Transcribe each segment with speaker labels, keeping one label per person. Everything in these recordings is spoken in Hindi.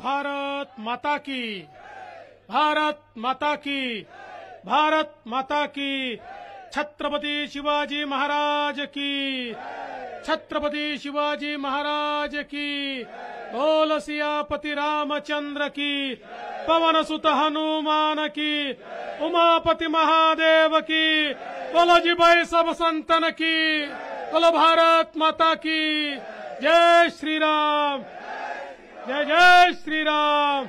Speaker 1: भारत माता की, भारत माता की, भारत माता की। छत्रपति शिवाजी महाराज की, छत्रपति शिवाजी महाराज की। बोल सियापति रामचंद्र की, पवन सुत हनुमान की, उमापति महादेव की। बोलो जी भाई सब संतन की, बोलो भारत माता की। जय श्री राम, जय जय श्री राम।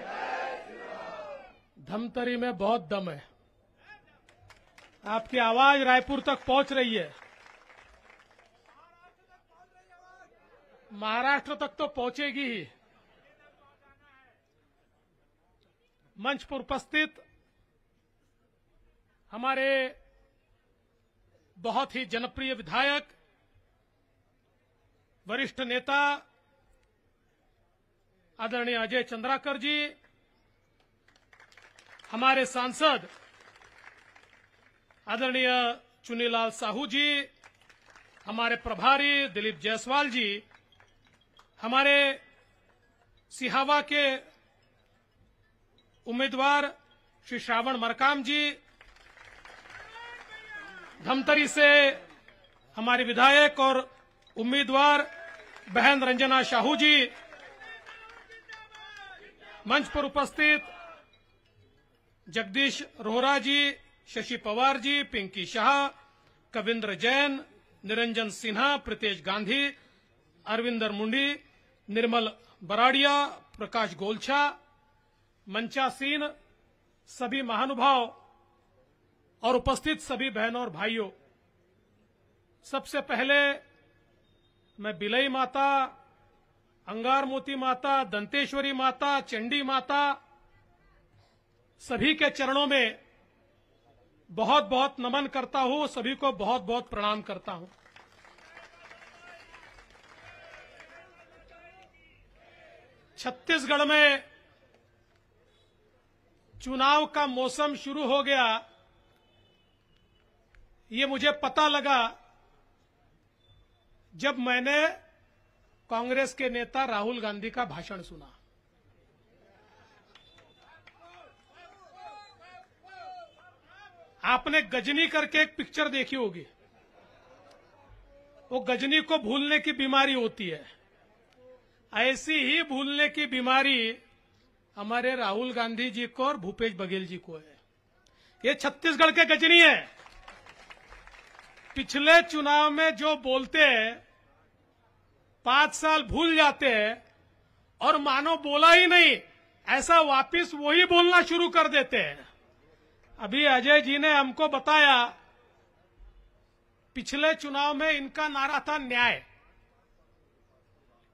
Speaker 1: धमतरी में बहुत दम है, आपकी आवाज रायपुर तक पहुंच रही है, महाराष्ट्र तक तो पहुंचेगी ही। मंच पर उपस्थित हमारे बहुत ही जनप्रिय विधायक, वरिष्ठ नेता आदरणीय अजय चंद्राकर जी, हमारे सांसद आदरणीय चुनीलाल साहू जी, हमारे प्रभारी दिलीप जायसवाल जी, हमारे सिहावा के उम्मीदवार श्री श्रावण मरकाम जी, धमतरी से हमारे विधायक और उम्मीदवार बहन रंजना साहू जी, मंच पर उपस्थित जगदीश रोहरा जी, शशि पवार जी, पिंकी शाह, कविंद्र जैन, निरंजन सिन्हा, प्रीतेश गांधी, अरविंदर मुंडी, निर्मल बराड़िया, प्रकाश गोलछा, मंचासीन सभी महानुभाव और उपस्थित सभी बहनों और भाइयों, सबसे पहले मैं बिलई माता, अंगार मोती माता, दंतेश्वरी माता, चंडी माता सभी के चरणों में बहुत बहुत नमन करता हूं, सभी को बहुत बहुत प्रणाम करता हूं। छत्तीसगढ़ में चुनाव का मौसम शुरू हो गया, ये मुझे पता लगा जब मैंने कांग्रेस के नेता राहुल गांधी का भाषण सुना। आपने गजनी करके एक पिक्चर देखी होगी, वो गजनी को भूलने की बीमारी होती है, ऐसी ही भूलने की बीमारी हमारे राहुल गांधी जी को और भूपेश बघेल जी को है। ये छत्तीसगढ़ के गजनी है। पिछले चुनाव में जो बोलते हैं 5 साल भूल जाते हैं और मानो बोला ही नहीं ऐसा वापिस वही बोलना शुरू कर देते हैं। अभी अजय जी ने हमको बताया, पिछले चुनाव में इनका नारा था न्याय।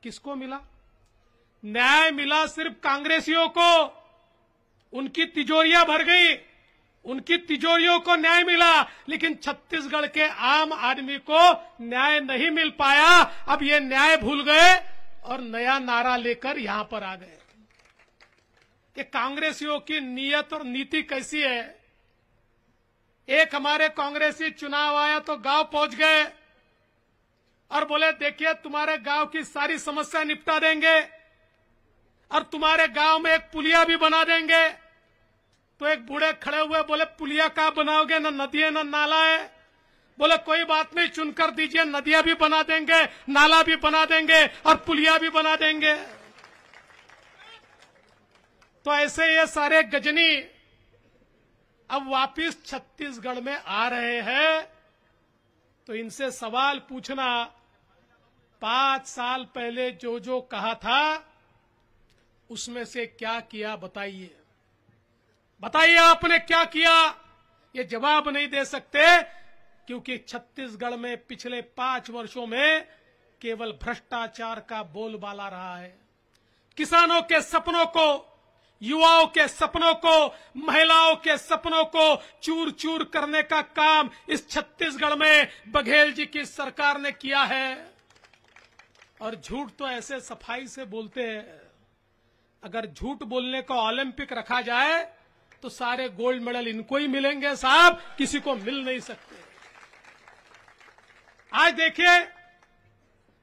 Speaker 1: किसको मिला? न्याय मिला सिर्फ कांग्रेसियों को, उनकी तिजोरियां भर गई, उनकी तिजोरियों को न्याय मिला, लेकिन छत्तीसगढ़ के आम आदमी को न्याय नहीं मिल पाया। अब ये न्याय भूल गए और नया नारा लेकर यहां पर आ गए। ये कांग्रेसियों की नीयत और नीति कैसी है? एक हमारे कांग्रेसी चुनाव आया तो गांव पहुंच गए और बोले देखिए तुम्हारे गांव की सारी समस्या निपटा देंगे और तुम्हारे गांव में एक पुलिया भी बना देंगे। तो एक बूढ़े खड़े हुए बोले पुलिया कहाँ बनाओगे, न नदी है न नाला है। बोले कोई बात नहीं, चुनकर दीजिए, नदियां भी बना देंगे, नाला भी बना देंगे और पुलिया भी बना देंगे। तो ऐसे ये सारे गजनी अब वापिस छत्तीसगढ़ में आ रहे हैं। तो इनसे सवाल पूछना, 5 साल पहले जो जो कहा था उसमें से क्या किया बताइए, बताइए आपने क्या किया? ये जवाब नहीं दे सकते क्योंकि छत्तीसगढ़ में पिछले 5 वर्षों में केवल भ्रष्टाचार का बोलबाला रहा है। किसानों के सपनों को, युवाओं के सपनों को, महिलाओं के सपनों को चूर चूर करने का काम इस छत्तीसगढ़ में बघेल जी की सरकार ने किया है। और झूठ तो ऐसे सफाई से बोलते हैं, अगर झूठ बोलने को ओलंपिक रखा जाए तो सारे गोल्ड मेडल इनको ही मिलेंगे साहब, किसी को मिल नहीं सकते। आज देखिए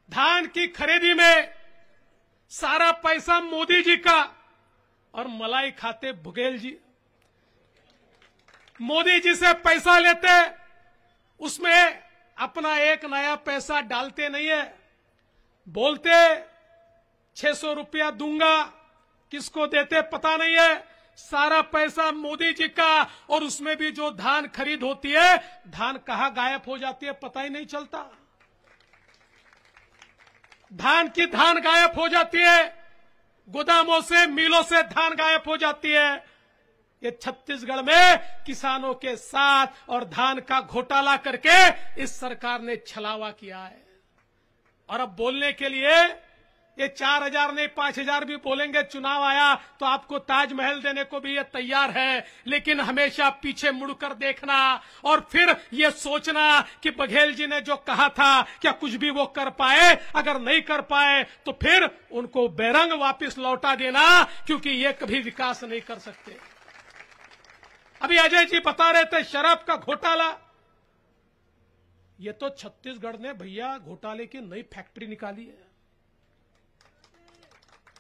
Speaker 1: धान की खरीदी में सारा पैसा मोदी जी का, और मलाई खाते बघेल जी। मोदी जी से पैसा लेते, उसमें अपना एक नया पैसा डालते नहीं है। बोलते 600 रुपया दूंगा, किसको देते पता नहीं है। सारा पैसा मोदी जी का, और उसमें भी जो धान खरीद होती है, धान कहां गायब हो जाती है पता ही नहीं चलता। धान की धान गायब हो जाती है, गोदामों से मिलों से धान गायब हो जाती है। ये छत्तीसगढ़ में किसानों के साथ और धान का घोटाला करके इस सरकार ने छलावा किया है। और अब बोलने के लिए ये 4000 नहीं 5000 भी बोलेंगे, चुनाव आया तो आपको ताजमहल देने को भी ये तैयार है, लेकिन हमेशा पीछे मुड़कर देखना और फिर ये सोचना कि बघेल जी ने जो कहा था क्या कुछ भी वो कर पाए। अगर नहीं कर पाए तो फिर उनको बेरंग वापस लौटा देना, क्योंकि ये कभी विकास नहीं कर सकते। अभी अजय जी बता रहे थे शराब का घोटाला, ये तो छत्तीसगढ़ ने भैया घोटाले की नई फैक्ट्री निकाली है।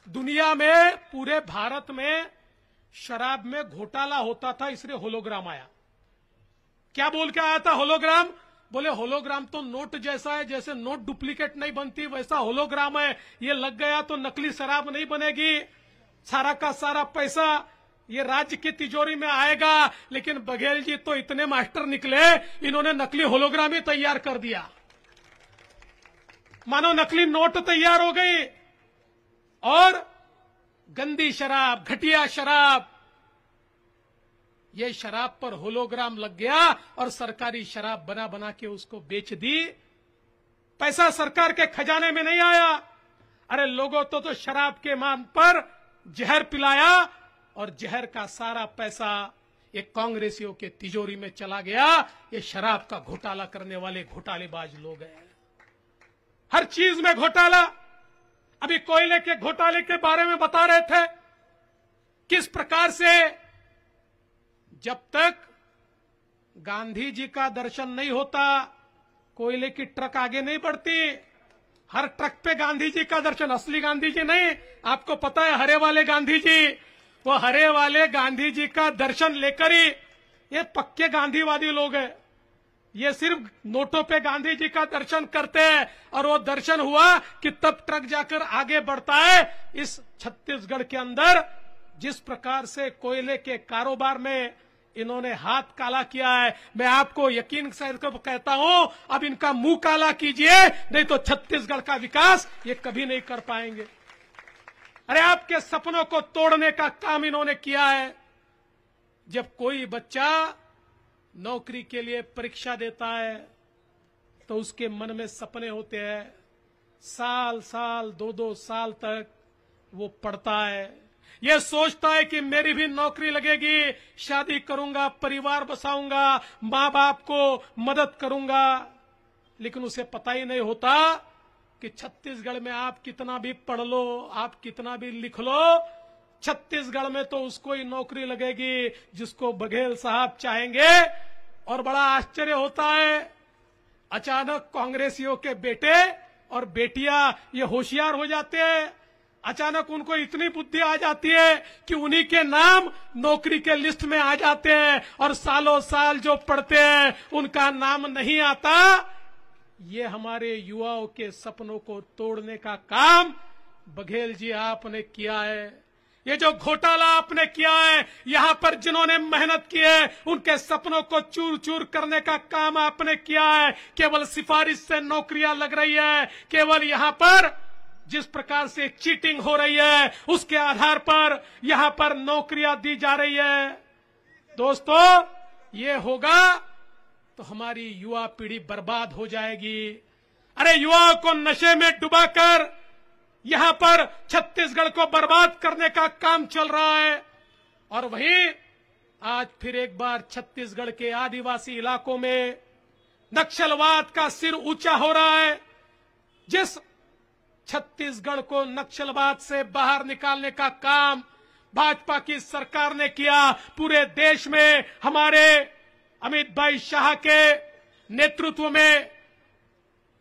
Speaker 1: दुनिया में, पूरे भारत में शराब में घोटाला होता था, इसलिए होलोग्राम आया। क्या बोल के आया था होलोग्राम? बोले होलोग्राम तो नोट जैसा है, जैसे नोट डुप्लीकेट नहीं बनती वैसा होलोग्राम है, ये लग गया तो नकली शराब नहीं बनेगी, सारा का सारा पैसा ये राज्य की तिजोरी में आएगा। लेकिन बघेल जी तो इतने मास्टर निकले, इन्होंने नकली होलोग्राम ही तैयार कर दिया, मानो नकली नोट तैयार हो गई। और गंदी शराब, घटिया शराब, ये शराब पर होलोग्राम लग गया और सरकारी शराब बना बना के उसको बेच दी। पैसा सरकार के खजाने में नहीं आया। अरे लोगों तो शराब के नाम पर जहर पिलाया और जहर का सारा पैसा ये कांग्रेसियों के तिजोरी में चला गया। ये शराब का घोटाला करने वाले घोटालेबाज लोग हैं, हर चीज में घोटाला। अभी कोयले के घोटाले के बारे में बता रहे थे, किस प्रकार से जब तक गांधी जी का दर्शन नहीं होता कोयले की ट्रक आगे नहीं बढ़ती। हर ट्रक पे गांधी जी का दर्शन, असली गांधी जी नहीं, आपको पता है हरे वाले गांधी जी, वो हरे वाले गांधी जी का दर्शन लेकर ही ये पक्के गांधीवादी लोग हैं। ये सिर्फ नोटों पे गांधी जी का दर्शन करते हैं, और वो दर्शन हुआ कि तब ट्रक जाकर आगे बढ़ता है। इस छत्तीसगढ़ के अंदर जिस प्रकार से कोयले के कारोबार में इन्होंने हाथ काला किया है, मैं आपको यकीन से कहता हूं, अब इनका मुंह काला कीजिए, नहीं तो छत्तीसगढ़ का विकास ये कभी नहीं कर पाएंगे। अरे आपके सपनों को तोड़ने का काम इन्होंने किया है। जब कोई बच्चा नौकरी के लिए परीक्षा देता है तो उसके मन में सपने होते हैं, साल साल 2-2 साल तक वो पढ़ता है, ये सोचता है कि मेरी भी नौकरी लगेगी, शादी करूंगा, परिवार बसाऊंगा, मां बाप को मदद करूंगा। लेकिन उसे पता ही नहीं होता कि छत्तीसगढ़ में आप कितना भी पढ़ लो, आप कितना भी लिख लो, छत्तीसगढ़ में तो उसको ही नौकरी लगेगी जिसको बघेल साहब चाहेंगे। और बड़ा आश्चर्य होता है, अचानक कांग्रेसियों के बेटे और बेटियां ये होशियार हो जाते हैं। अचानक उनको इतनी बुद्धि आ जाती है कि उन्हीं के नाम नौकरी के लिस्ट में आ जाते हैं, और सालों साल जो पढ़ते हैं उनका नाम नहीं आता। ये हमारे युवाओं के सपनों को तोड़ने का काम बघेल जी आपने किया है। ये जो घोटाला आपने किया है, यहां पर जिन्होंने मेहनत की है उनके सपनों को चूर चूर करने का काम आपने किया है। केवल सिफारिश से नौकरियां लग रही है, केवल यहां पर जिस प्रकार से चीटिंग हो रही है उसके आधार पर यहां पर नौकरियां दी जा रही है। दोस्तों, ये होगा तो हमारी युवा पीढ़ी बर्बाद हो जाएगी। अरे युवाओं को नशे में डुबाकर यहां पर छत्तीसगढ़ को बर्बाद करने का काम चल रहा है। और वहीं आज फिर एक बार छत्तीसगढ़ के आदिवासी इलाकों में नक्सलवाद का सिर ऊंचा हो रहा है। जिस छत्तीसगढ़ को नक्सलवाद से बाहर निकालने का काम भाजपा की सरकार ने किया, पूरे देश में हमारे अमित भाई शाह के नेतृत्व में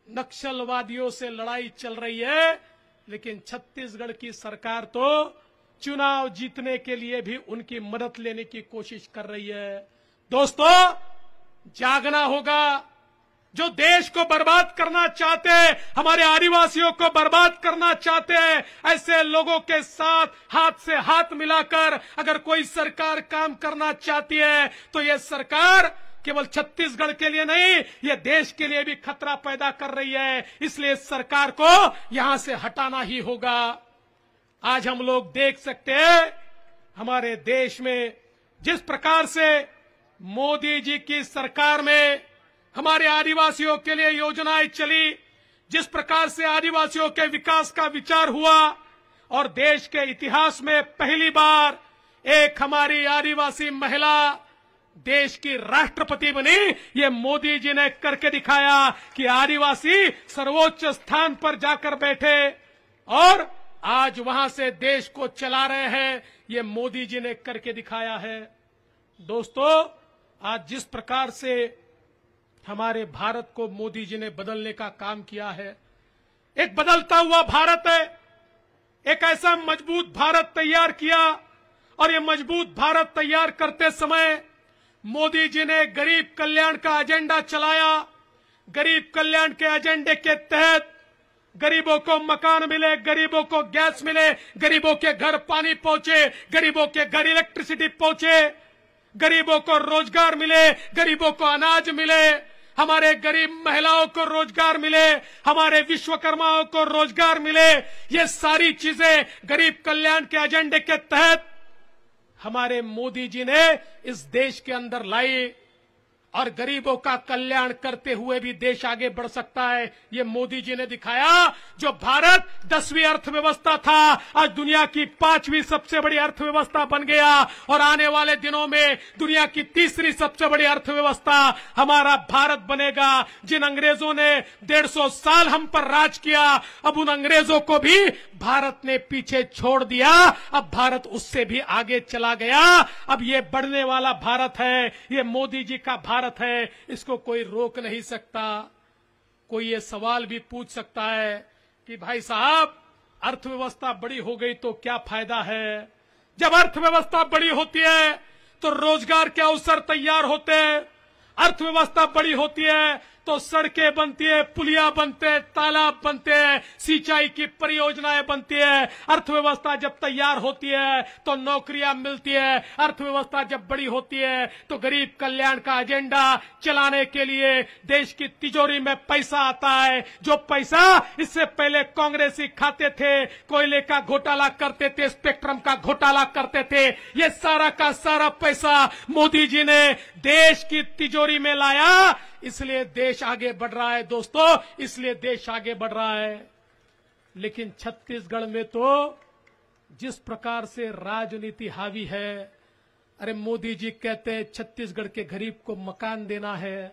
Speaker 1: नक्सलवादियों से लड़ाई चल रही है। लेकिन छत्तीसगढ़ की सरकार तो चुनाव जीतने के लिए भी उनकी मदद लेने की कोशिश कर रही है। दोस्तों, जागना होगा। जो देश को बर्बाद करना चाहते हैं, हमारे आदिवासियों को बर्बाद करना चाहते हैं, ऐसे लोगों के साथ हाथ से हाथ मिलाकर अगर कोई सरकार काम करना चाहती है तो यह सरकार केवल छत्तीसगढ़ के लिए नहीं, यह देश के लिए भी खतरा पैदा कर रही है। इसलिए इस सरकार को यहां से हटाना ही होगा। आज हम लोग देख सकते हैं हमारे देश में जिस प्रकार से मोदी जी की सरकार में हमारे आदिवासियों के लिए योजनाएं चली, जिस प्रकार से आदिवासियों के विकास का विचार हुआ और देश के इतिहास में पहली बार एक हमारी आदिवासी महिला देश की राष्ट्रपति बनी, ये मोदी जी ने करके दिखाया कि आदिवासी सर्वोच्च स्थान पर जाकर बैठे और आज वहां से देश को चला रहे हैं। ये मोदी जी ने करके दिखाया है। दोस्तों, आज जिस प्रकार से हमारे भारत को मोदी जी ने बदलने का काम किया है, एक बदलता हुआ भारत है, एक ऐसा मजबूत भारत तैयार किया और ये मजबूत भारत तैयार करते समय मोदी जी ने गरीब कल्याण का एजेंडा चलाया। गरीब कल्याण के एजेंडे के तहत गरीबों को मकान मिले, गरीबों को गैस मिले, गरीबों के घर पानी पहुंचे, गरीबों के घर इलेक्ट्रिसिटी पहुंचे, गरीबों को रोजगार मिले, गरीबों को अनाज मिले, हमारे गरीब महिलाओं को रोजगार मिले, हमारे विश्वकर्माओं को रोजगार मिले। ये सारी चीजें गरीब कल्याण के एजेंडे के तहत हमारे मोदी जी ने इस देश के अंदर लाई और गरीबों का कल्याण करते हुए भी देश आगे बढ़ सकता है। ये मोदी जी ने दिखाया। जो भारत 10वीं अर्थव्यवस्था था, आज दुनिया की 5वीं सबसे बड़ी अर्थव्यवस्था बन गया और आने वाले दिनों में दुनिया की 3री सबसे बड़ी अर्थव्यवस्था हमारा भारत बनेगा। जिन अंग्रेजों ने 150 साल हम पर राज किया, अब उन अंग्रेजों को भी भारत ने पीछे छोड़ दिया। अब भारत उससे भी आगे चला गया। अब ये बढ़ने वाला भारत है, ये मोदी जी का भारत है, इसको कोई रोक नहीं सकता। कोई ये सवाल भी पूछ सकता है कि भाई साहब, अर्थव्यवस्था बड़ी हो गई तो क्या फायदा है? जब अर्थव्यवस्था बड़ी होती है तो रोजगार के अवसर तैयार होते हैं। अर्थव्यवस्था बड़ी होती है तो सड़कें बनती है, पुलिया बनते हैं, तालाब बनते हैं, सिंचाई की परियोजनाएं बनती है। अर्थव्यवस्था जब तैयार होती है तो नौकरियां मिलती है। अर्थव्यवस्था जब बड़ी होती है तो गरीब कल्याण का एजेंडा चलाने के लिए देश की तिजोरी में पैसा आता है। जो पैसा इससे पहले कांग्रेसी खाते थे, कोयले का घोटाला करते थे, स्पेक्ट्रम का घोटाला करते थे, ये सारा का सारा पैसा मोदी जी ने देश की तिजोरी में लाया। इसलिए देश आगे बढ़ रहा है दोस्तों, इसलिए देश आगे बढ़ रहा है। लेकिन छत्तीसगढ़ में तो जिस प्रकार से राजनीति हावी है, अरे मोदी जी कहते हैं छत्तीसगढ़ के गरीब को मकान देना है।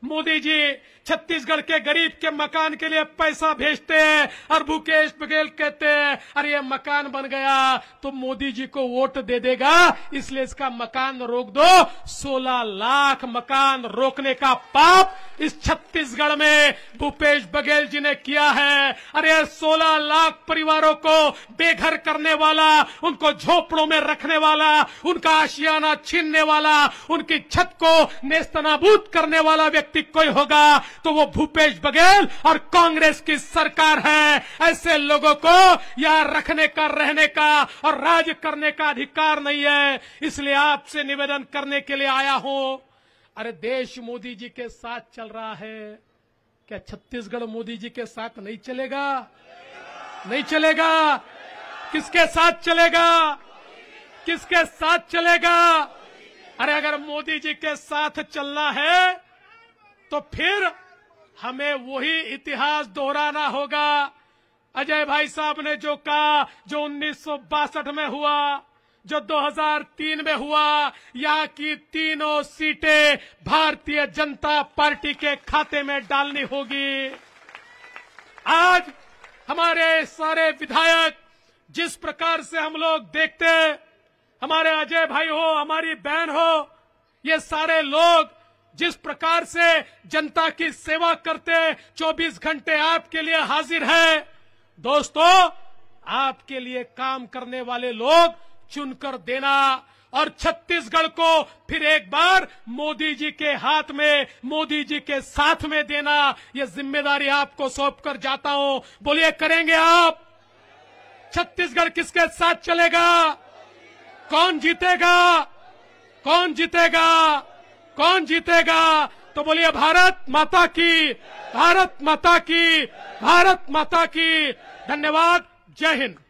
Speaker 1: मोदी जी छत्तीसगढ़ के गरीब के मकान के लिए पैसा भेजते हैं और भूपेश बघेल कहते हैं अरे ये मकान बन गया तो मोदी जी को वोट दे देगा, इसलिए इसका मकान रोक दो। 16 लाख मकान रोकने का पाप इस छत्तीसगढ़ में भूपेश बघेल जी ने किया है। अरे 16 लाख परिवारों को बेघर करने वाला, उनको झोपड़ों में रखने वाला, उनका आशियाना छीनने वाला, उनकी छत को नेस्तनाबूद करने वाला व्यक्ति कोई होगा तो वो भूपेश बघेल और कांग्रेस की सरकार है। ऐसे लोगों को यहां रखने का, रहने का और राज करने का अधिकार नहीं है। इसलिए आपसे निवेदन करने के लिए आया हूं। अरे देश मोदी जी के साथ चल रहा है, क्या छत्तीसगढ़ मोदी जी के साथ नहीं चलेगा? नहीं चलेगा। किसके साथ चलेगा? किसके साथ चलेगा? अरे अगर मोदी जी के साथ चलना है तो फिर हमें वही इतिहास दोहराना होगा। अजय भाई साहब ने जो कहा, जो 1962 में हुआ, जो 2003 में हुआ, यहाँ की तीनों सीटें भारतीय जनता पार्टी के खाते में डालनी होगी। आज हमारे सारे विधायक जिस प्रकार से हम लोग देखते हैं, हमारे अजय भाई हो, हमारी बहन हो, ये सारे लोग जिस प्रकार से जनता की सेवा करते, 24 घंटे आपके लिए हाजिर है। दोस्तों, आपके लिए काम करने वाले लोग चुनकर देना और छत्तीसगढ़ को फिर एक बार मोदी जी के हाथ में, मोदी जी के साथ में देना, यह जिम्मेदारी आपको सौंपकर जाता हूं। बोलिए, करेंगे आप? छत्तीसगढ़ किसके साथ चलेगा? कौन जीतेगा? कौन जीतेगा? कौन जीतेगा? तो बोलिए, भारत माता की, भारत माता की, भारत माता की। धन्यवाद। जय हिंद।